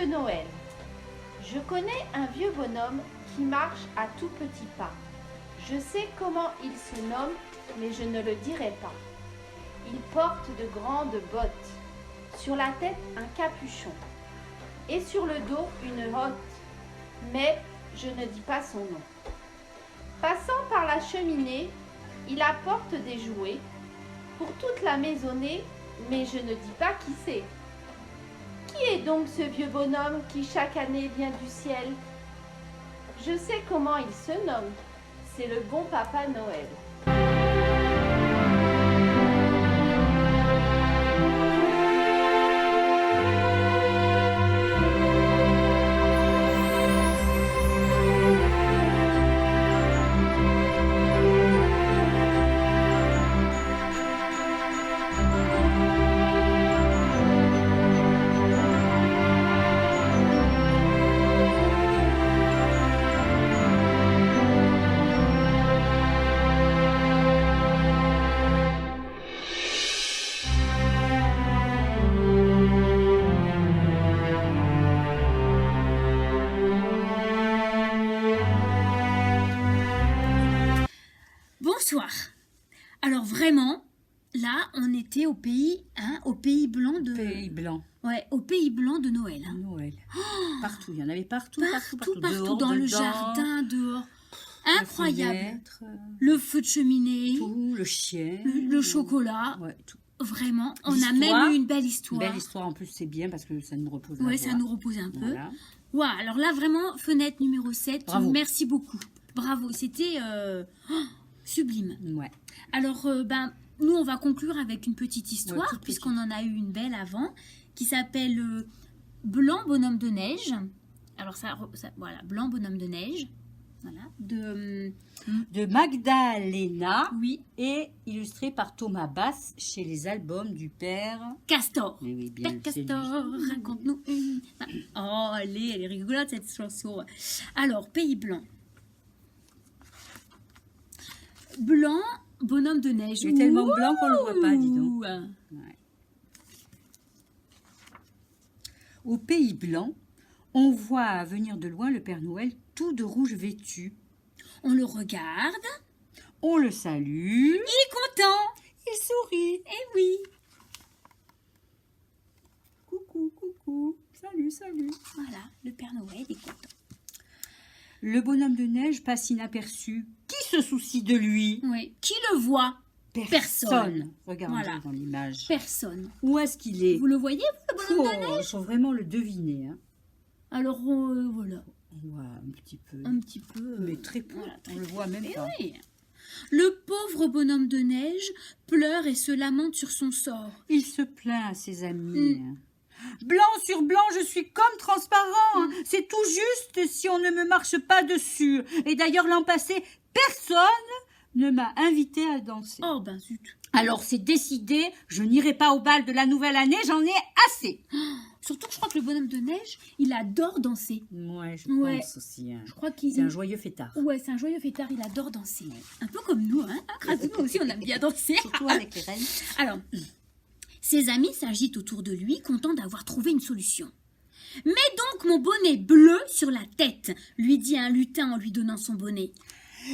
de Noël. Je connais un vieux bonhomme qui marche à tout petits pas. Je sais comment il se nomme, mais je ne le dirai pas. Il porte de grandes bottes, sur la tête un capuchon, et sur le dos une hotte, mais je ne dis pas son nom. Passant par la cheminée, il apporte des jouets pour toute la maisonnée, mais je ne dis pas qui c'est. Qui est donc ce vieux bonhomme qui chaque année vient du ciel? Je sais comment il se nomme, c'est le bon Papa Noël. Bonsoir. Alors vraiment, là, on était au pays, au pays blanc de... Pays blanc. Ouais, au pays blanc de Noël. Noël. Partout, il y en avait partout. Partout, Dehors, dans le dedans, jardin, dehors. la Incroyable. fenêtre, Le feu de cheminée, tout, le chien. le chocolat. Ouais, tout. Vraiment, on a L'histoire, même eu une belle Une histoire. belle histoire en plus, c'est bien parce que ça nous repose la Ouais, voix. ça nous repose un peu. Voilà. Ouais, alors là, vraiment, fenêtre numéro 7. Bravo. Merci beaucoup. Bravo, c'était sublime. Ouais. Alors, nous, on va conclure avec une petite histoire, toute puisqu'on en a eu une belle avant, qui s'appelle Blanc bonhomme de neige. Alors, voilà, Blanc bonhomme de neige. Voilà. De Magdalena Oui, et illustré par Thomas Bass chez les albums du père. Castor. Mais oui, bien, Père c'est lui. Castor, raconte-nous une. Oh, elle est rigolote cette chanson. Alors, Pays Blanc. Blanc, bonhomme de neige. Il est tellement blanc qu'on le voit pas, dis donc. Ouh. Ouais. Au Pays Blanc, on voit venir de loin le Père Noël tout de rouge vêtu. On le regarde. On le salue. Il est content. Il sourit. Eh oui. Coucou, coucou. Salut, salut. Voilà, le Père Noël est content. Le bonhomme de neige passe inaperçu. Qui se soucie de lui? Oui. Qui le voit? Personne. Regardez Voilà. dans l'image. Personne. Où est-ce qu'il est? Vous le voyez, vous, le bonhomme de neige? Il faut vraiment le deviner. Hein. Alors, voilà. On voit un petit peu. Un petit peu. Mais très peu. Voilà, très On le voit même Eh pas. oui. Le pauvre bonhomme de neige pleure et se lamente sur son sort. Il se plaint à ses amis. Blanc sur blanc, je suis comme transparent. Hein. C'est tout juste si on ne me marche pas dessus. Et d'ailleurs, l'an passé, personne ne m'a invité à danser. Oh ben zut. Alors c'est décidé, je n'irai pas au bal de la nouvelle année, j'en ai assez. Surtout que je crois que le bonhomme de neige, il adore danser. Ouais, je Ouais. pense aussi. Hein. Je crois qu'il... C'est un joyeux fêtard. Ouais, c'est un joyeux fêtard, il adore danser. Un peu comme nous, hein. Grâce à nous aussi, on aime bien danser. Surtout avec les reines. Alors, ses amis s'agitent autour de lui, contents d'avoir trouvé une solution. « Mets donc mon bonnet bleu sur la tête !» lui dit un lutin en lui donnant son bonnet.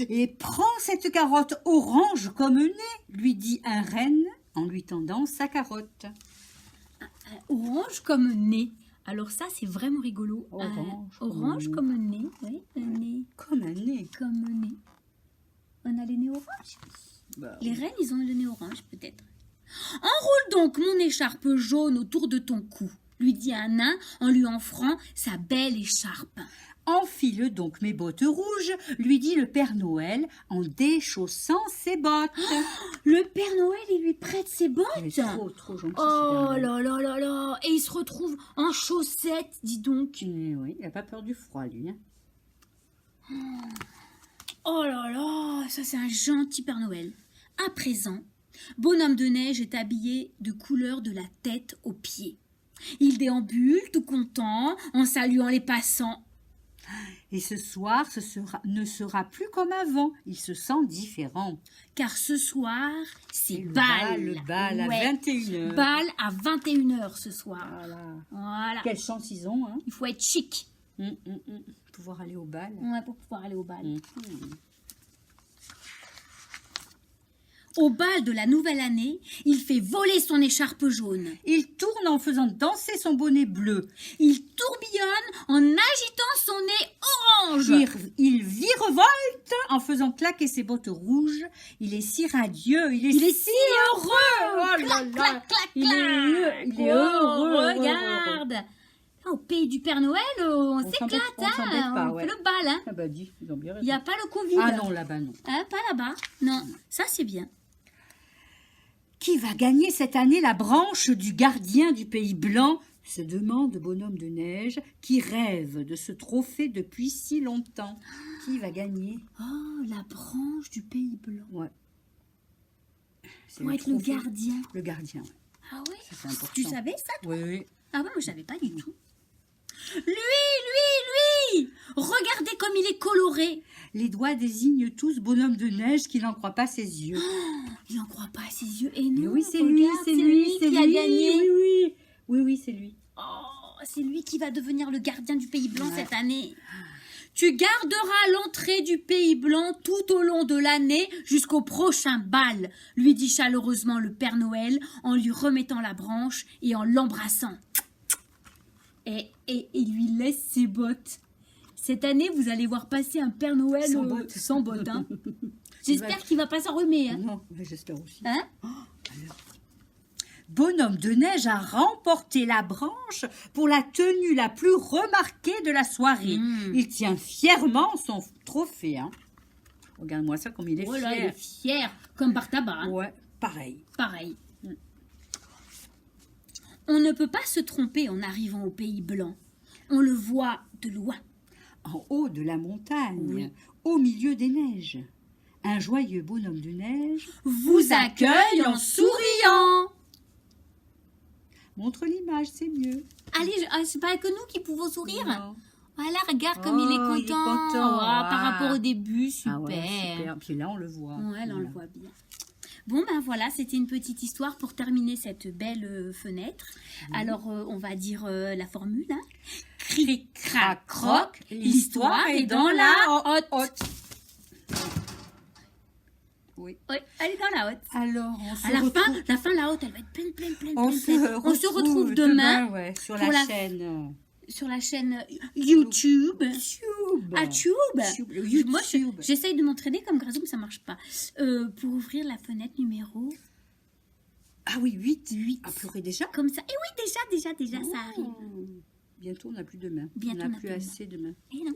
Et prends cette carotte orange comme nez, lui dit un renne en lui tendant sa carotte. Orange comme nez. Alors ça, c'est vraiment rigolo. Orange Comme nez, oui, un nez Comme un nez. comme nez. On a les nez orange. Bah, Les reines, ils ont le nez orange, peut-être. « Enroule donc mon écharpe jaune autour de ton cou !» lui dit un nain en lui offrant sa belle écharpe. enfile donc mes bottes rouges, lui dit le Père Noël en déchaussant ses bottes. Le Père Noël, il lui prête ses bottes. Il est trop gentil. Oh ce Père Noël. là là là là. Et il se retrouve en chaussettes, dis donc. Oui, il n'a pas peur du froid, lui. Hein. Oh là là, ça c'est un gentil Père Noël. À présent, Bonhomme de Neige est habillé de couleur de la tête aux pieds. Il déambule tout content en saluant les passants. Et ce soir, ne sera plus comme avant. Il se sent différent. Car ce soir, c'est Et bal. le bal à Ouais. 21h. Bal à 21h ce soir. Voilà. Voilà. Quelle chance ils ont, hein. Il faut être chic Pouvoir aller au bal. ouais, pour pouvoir aller au bal. Mhm. Au bal de la nouvelle année, il fait voler son écharpe jaune. Il tourne en faisant danser son bonnet bleu. Il tourbillonne en agitant son nez orange. Il virevolte en faisant claquer ses bottes rouges. Il est si radieux, il est si heureux. Oh là là. Clac, clac, Il clac. est heureux. Regarde. Au pays du Père Noël, on s'éclate, on s'embête hein. pas, On ouais. fait le bal, hein. Ah bah dis, ils ont bien Il raison. n'y a pas le Covid. Ah non, là-bas non. Hein, pas là-bas. Non, ça c'est bien. Qui va gagner cette année la branche du gardien du Pays Blanc se demande Bonhomme de Neige, qui rêve de ce trophée depuis si longtemps. Qui va gagner? Oh, la branche du Pays Blanc. Ouais. C'est Pour être le trophée. gardien. Le gardien, ouais. Ah ouais. Ça, c'est important. Tu savais ça? Oui, oui. Ah ouais, moi je savais pas du tout. Lui. Regardez comme il est coloré. Les doigts désignent tous Bonhomme de Neige qui n'en croit pas ses yeux. Il n'en croit pas à ses yeux. Et Mais non, oui, c'est lui, regarde, c'est lui qui a gagné. Oui, oui. Oui, oui, c'est lui. Oh, c'est lui qui va devenir le gardien du Pays Blanc Ouais. cette année. Tu garderas l'entrée du Pays Blanc tout au long de l'année jusqu'au prochain bal, lui dit chaleureusement le Père Noël en lui remettant la branche et en l'embrassant. Et il lui laisse ses bottes. Cette année, vous allez voir passer un Père Noël Sans bottes. sans bottes, hein. J'espère qu'il va pas s'enrhumer, hein. Non, mais j'espère aussi. Hein? Bonhomme de Neige a remporté la branche pour la tenue la plus remarquée de la soirée. Il tient fièrement son trophée. Hein. Regarde-moi ça comme il est Voilà, il fier. est fier, comme par tabac. Hein. Ouais, pareil. Pareil. On ne peut pas se tromper en arrivant au Pays Blanc. On le voit de loin. En haut de la montagne, Oui. au milieu des neiges, un joyeux bonhomme de neige Vous accueille en souriant. montre l'image, c'est mieux. Allez, c'est pas que nous qui pouvons sourire. Non. Voilà, regarde comme il est Oh, content. il est content. Par Ah. rapport au début, super. Ah ouais, super. Puis là, on le voit. Ouais, là, on le Voilà. voit bien. Bon, ben voilà, c'était une petite histoire pour terminer cette belle fenêtre. Alors, on va dire la formule. Hein. Cric, crac, croc, l'histoire est dans la hotte. Oui. Oui, elle est dans la hotte. Alors, on se À la fin, retrouve... la hotte, elle va être pleine, pleine, pleine, On pleine, se pleine. On se retrouve demain ouais, sur pour la la- chaîne sur la chaîne YouTube. YouTube. Ah, Tube. YouTube. Moi, j'essaye de m'entraîner comme Grazou, mais ça marche pas. Pour ouvrir la fenêtre numéro Ah oui, 8. 8. À pleurer déjà. Comme ça. Et oui, déjà, ça arrive. Bientôt, on n'a plus demain. Bientôt, on on n'a n'a plus plus assez demain. Eh non.